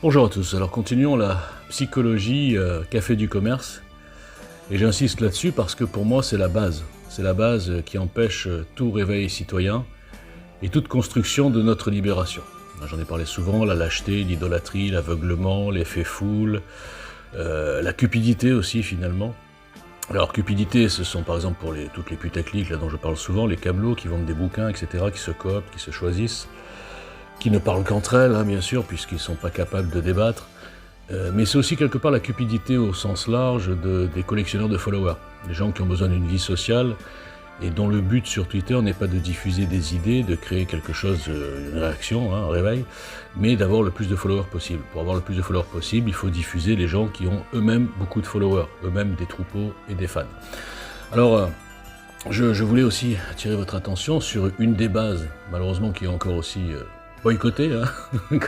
Bonjour à tous, alors continuons la psychologie café du commerce, et j'insiste là-dessus parce que pour moi c'est la base qui empêche tout réveil citoyen et toute construction de notre libération. J'en ai parlé souvent, la lâcheté, l'idolâtrie, l'aveuglement, l'effet foule, la cupidité aussi finalement. Alors cupidité, ce sont par exemple pour toutes les putaclics là dont je parle souvent, les camelots qui vendent des bouquins, etc., qui se cooptent, qui se choisissent, qui ne parlent qu'entre elles, bien sûr, puisqu'ils ne sont pas capables de débattre. Mais c'est aussi quelque part la cupidité au sens large des collectionneurs de followers, des gens qui ont besoin d'une vie sociale et dont le but sur Twitter n'est pas de diffuser des idées, de créer quelque chose, une réaction, un réveil, mais d'avoir le plus de followers possible. Pour avoir le plus de followers possible, il faut diffuser les gens qui ont eux-mêmes beaucoup de followers, eux-mêmes des troupeaux et des fans. Alors, je voulais aussi attirer votre attention sur une des bases, malheureusement qui est encore aussi boycotté,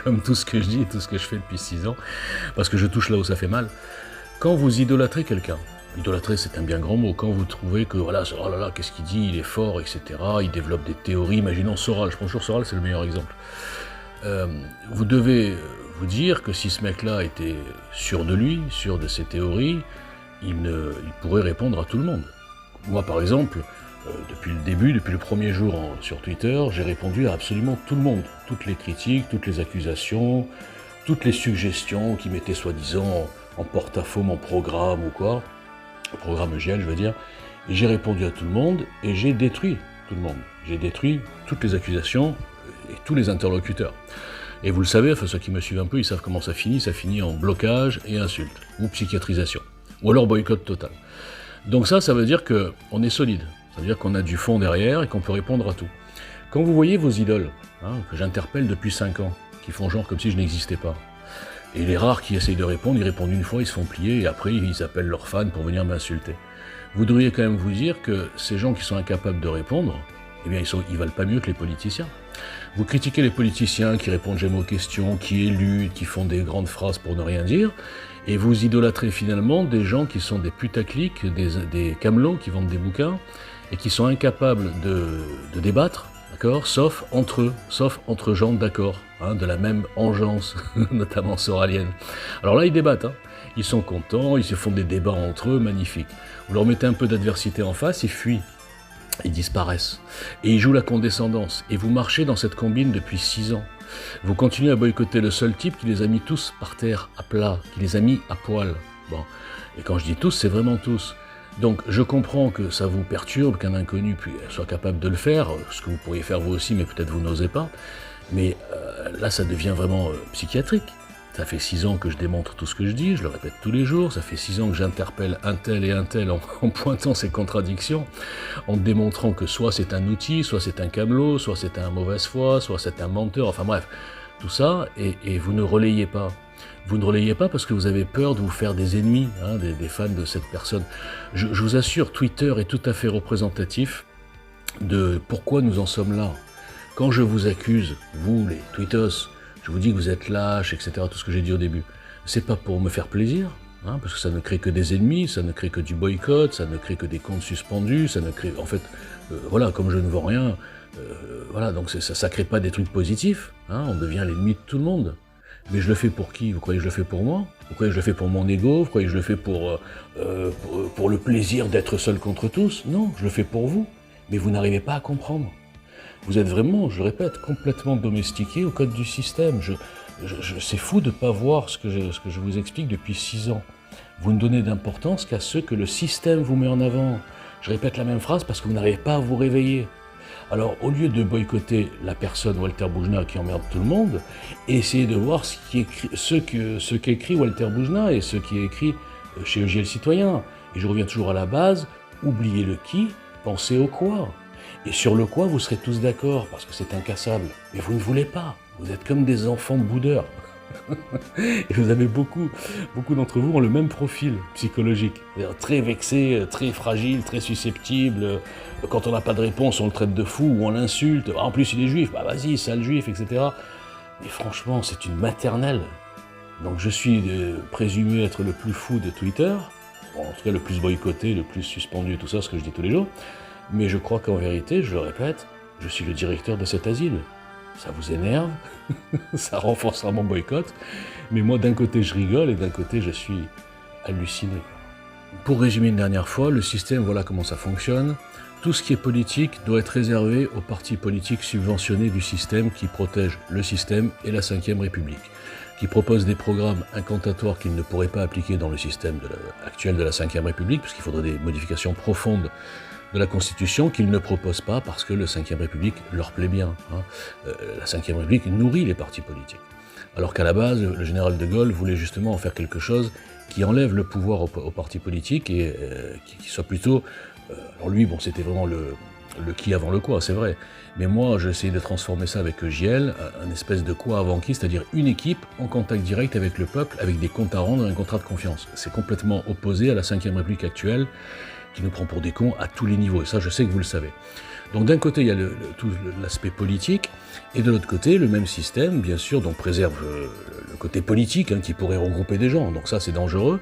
comme tout ce que je dis et tout ce que je fais depuis 6 ans, parce que je touche là où ça fait mal. Quand vous idolâtrez quelqu'un, idolâtrer c'est un bien grand mot, quand vous trouvez que voilà, oh là là, qu'est-ce qu'il dit, il est fort, etc., il développe des théories, imaginons Soral, je prends toujours Soral, c'est le meilleur exemple. Vous devez vous dire que si ce mec-là était sûr de lui, sûr de ses théories, il pourrait répondre à tout le monde. Moi par exemple, depuis le début, depuis le premier jour sur Twitter, j'ai répondu à absolument tout le monde. Toutes les critiques, toutes les accusations, toutes les suggestions qui mettaient soi-disant en porte-à-faux mon programme ou quoi, le programme GL je veux dire, et j'ai répondu à tout le monde et j'ai détruit tout le monde. J'ai détruit toutes les accusations et tous les interlocuteurs. Et vous le savez, enfin ceux qui me suivent un peu, ils savent comment ça finit en blocage et insulte, ou psychiatrisation, ou alors boycott total. Donc ça veut dire qu'on est solide. Ça veut dire qu'on a du fond derrière et qu'on peut répondre à tout. Quand vous voyez vos idoles, que j'interpelle depuis 5 ans, qui font genre comme si je n'existais pas, et les rares qui essayent de répondre, ils répondent une fois, ils se font plier, et après ils appellent leurs fans pour venir m'insulter. Vous devriez quand même vous dire que ces gens qui sont incapables de répondre, eh bien ils valent pas mieux que les politiciens. Vous critiquez les politiciens qui répondent jamais aux questions, qui éludent, qui font des grandes phrases pour ne rien dire, et vous idolâtrez finalement des gens qui sont des putaclics, des camelots qui vendent des bouquins, et qui sont incapables de débattre, d'accord, sauf entre eux, sauf entre gens d'accord, de la même engeance, notamment soralienne. Alors là, ils débattent, ils sont contents, ils se font des débats entre eux, magnifiques. Vous leur mettez un peu d'adversité en face, ils fuient, ils disparaissent. Et ils jouent la condescendance, et vous marchez dans cette combine depuis 6 ans. Vous continuez à boycotter le seul type qui les a mis tous par terre, à plat, qui les a mis à poil. Bon, et quand je dis tous, c'est vraiment tous. Donc je comprends que ça vous perturbe, qu'un inconnu soit capable de le faire, ce que vous pourriez faire vous aussi, mais peut-être vous n'osez pas. Mais là, ça devient vraiment psychiatrique. Ça fait 6 ans que je démontre tout ce que je dis, je le répète tous les jours, ça fait 6 ans que j'interpelle un tel et un tel en pointant ces contradictions, en démontrant que soit c'est un outil, soit c'est un camelot, soit c'est un mauvaise foi, soit c'est un menteur, enfin bref, tout ça, et vous ne relayez pas. Vous ne relayez pas parce que vous avez peur de vous faire des ennemis, des fans de cette personne. Je vous assure, Twitter est tout à fait représentatif de pourquoi nous en sommes là. Quand je vous accuse, vous les tweetos, je vous dis que vous êtes lâches, etc., tout ce que j'ai dit au début, c'est pas pour me faire plaisir, parce que ça ne crée que des ennemis, ça ne crée que du boycott, ça ne crée que des comptes suspendus, ça ne crée... En fait, voilà, comme je ne vends rien, voilà, donc ça crée pas des trucs positifs, on devient l'ennemi de tout le monde. Mais je le fais pour qui? Vous croyez que je le fais pour moi? Vous croyez que je le fais pour mon ego? Vous croyez que je le fais pour le plaisir d'être seul contre tous? Non, je le fais pour vous. Mais vous n'arrivez pas à comprendre. Vous êtes vraiment, je le répète, complètement domestiqué au code du système. C'est fou de ne pas voir ce que je vous explique depuis 6 ans. Vous ne donnez d'importance qu'à ceux que le système vous met en avant. Je répète la même phrase parce que vous n'arrivez pas à vous réveiller. Alors, au lieu de boycotter la personne Walter Boujna qui emmerde tout le monde, essayez de voir ce qu'écrit Walter Boujna et ce qui est écrit chez EJL Citoyen. Et je reviens toujours à la base, oubliez le qui, pensez au quoi. Et sur le quoi, vous serez tous d'accord, parce que c'est incassable. Mais vous ne voulez pas. Vous êtes comme des enfants de boudeurs. Et vous avez beaucoup d'entre vous ont le même profil psychologique. Très vexé, très fragile, très susceptible. Quand on n'a pas de réponse, on le traite de fou ou on l'insulte. En plus, il est juif, bah vas-y, sale juif, etc. Mais franchement, c'est une maternelle. Donc je suis présumé être le plus fou de Twitter, bon, en tout cas le plus boycotté, le plus suspendu, tout ça, ce que je dis tous les jours. Mais je crois qu'en vérité, je le répète, je suis le directeur de cet asile. ça vous énerve, ça renforcera mon boycott, mais moi d'un côté je rigole et d'un côté je suis halluciné. Pour résumer une dernière fois, le système, voilà comment ça fonctionne. Tout ce qui est politique doit être réservé aux partis politiques subventionnés du système qui protègent le système et la Ve République, qui proposent des programmes incantatoires qu'ils ne pourraient pas appliquer dans le système actuel de la Ve République, puisqu'il faudrait des modifications profondes de la Constitution qu'ils ne proposent pas parce que le Ve République leur plaît bien. La Ve République nourrit les partis politiques. Alors qu'à la base, le général de Gaulle voulait justement en faire quelque chose qui enlève le pouvoir aux partis politiques et qui soit plutôt... alors lui, bon, c'était vraiment le qui avant le quoi, c'est vrai. Mais moi, j'ai essayé de transformer ça avec Giel, un espèce de quoi avant qui, c'est-à-dire une équipe en contact direct avec le peuple, avec des comptes à rendre et un contrat de confiance. C'est complètement opposé à la Ve République actuelle, qui nous prend pour des cons à tous les niveaux, et ça je sais que vous le savez. Donc d'un côté il y a tout l'aspect politique, et de l'autre côté le même système, bien sûr, donc préserve le côté politique, qui pourrait regrouper des gens, donc ça c'est dangereux,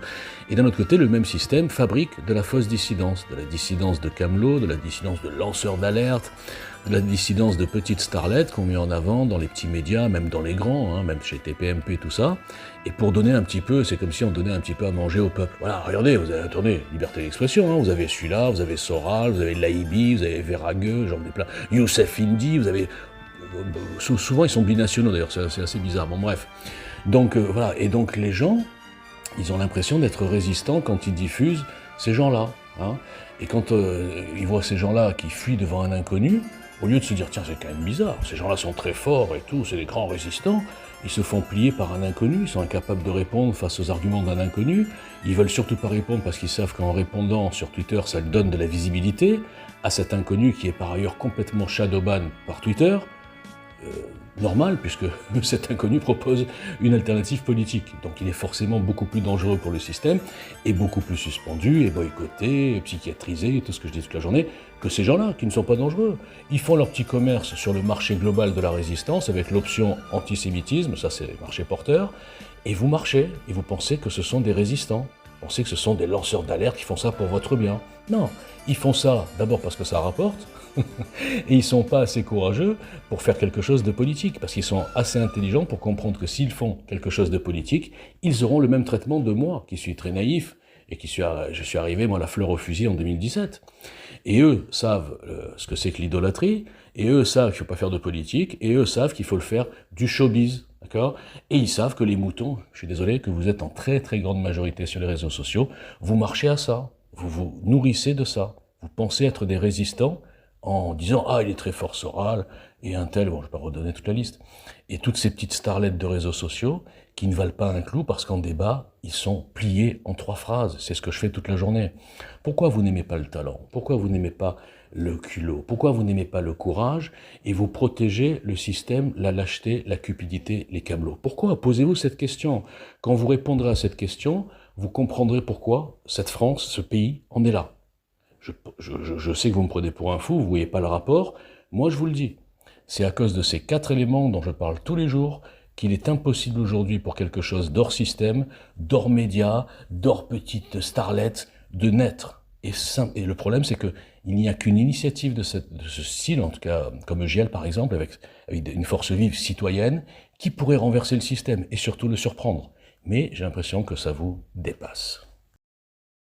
et d'un autre côté le même système fabrique de la fausse dissidence, de la dissidence de camelots, de la dissidence de lanceurs d'alerte, de la dissidence de petites starlettes qu'on met en avant dans les petits médias, même dans les grands, même chez TPMP, tout ça, et pour donner un petit peu, c'est comme si on donnait un petit peu à manger au peuple. Voilà, regardez, vous avez, attendez, liberté d'expression, vous avez celui-là, vous avez Soral, vous avez Laibi, vous avez Véragueux, j'en ai plein, Youssef Indy, vous avez... Souvent ils sont binationaux d'ailleurs, c'est assez bizarre, bon bref. Donc voilà, et donc les gens, ils ont l'impression d'être résistants quand ils diffusent ces gens-là. Et quand ils voient ces gens-là qui fuient devant un inconnu, au lieu de se dire, tiens, c'est quand même bizarre, ces gens-là sont très forts et tout, c'est des grands résistants, ils se font plier par un inconnu, ils sont incapables de répondre face aux arguments d'un inconnu, ils veulent surtout pas répondre parce qu'ils savent qu'en répondant sur Twitter, ça donne de la visibilité à cet inconnu qui est par ailleurs complètement shadowban par Twitter, normal, puisque cet inconnu propose une alternative politique. Donc il est forcément beaucoup plus dangereux pour le système, et beaucoup plus suspendu, et boycotté, et psychiatrisé, et tout ce que je dis toute la journée, que ces gens-là, qui ne sont pas dangereux. Ils font leur petit commerce sur le marché global de la résistance, avec l'option antisémitisme, ça c'est les marchés porteurs, et vous marchez, et vous pensez que ce sont des résistants. Vous pensez que ce sont des lanceurs d'alerte qui font ça pour votre bien. Non, ils font ça d'abord parce que ça rapporte, et ils ne sont pas assez courageux pour faire quelque chose de politique, parce qu'ils sont assez intelligents pour comprendre que s'ils font quelque chose de politique, ils auront le même traitement de moi, qui suis très naïf, et je suis arrivé, moi, la fleur au fusil en 2017. Et eux savent ce que c'est que l'idolâtrie, et eux savent qu'il ne faut pas faire de politique, et eux savent qu'il faut le faire du showbiz, d'accord ? Et ils savent que les moutons, je suis désolé, que vous êtes en très très grande majorité sur les réseaux sociaux, vous marchez à ça, vous vous nourrissez de ça, vous pensez être des résistants, en disant « Ah, il est très fort Soral » et un tel, bon, je ne vais pas redonner toute la liste, et toutes ces petites starlettes de réseaux sociaux qui ne valent pas un clou parce qu'en débat, ils sont pliés en 3 phrases. C'est ce que je fais toute la journée. Pourquoi vous n'aimez pas le talent? Pourquoi vous n'aimez pas le culot? Pourquoi vous n'aimez pas le courage? Et vous protégez le système, la lâcheté, la cupidité, les camelots. Pourquoi? Posez-vous cette question. Quand vous répondrez à cette question, vous comprendrez pourquoi cette France, ce pays, en est là. Je sais que vous me prenez pour un fou, vous ne voyez pas le rapport, moi je vous le dis. C'est à cause de ces 4 éléments dont je parle tous les jours qu'il est impossible aujourd'hui pour quelque chose d'hors système, d'hors média, d'hors petite starlette, de naître. Et le problème c'est qu'il n'y a qu'une initiative de ce style, en tout cas comme Giel par exemple, avec une force vive citoyenne, qui pourrait renverser le système et surtout le surprendre. Mais j'ai l'impression que ça vous dépasse.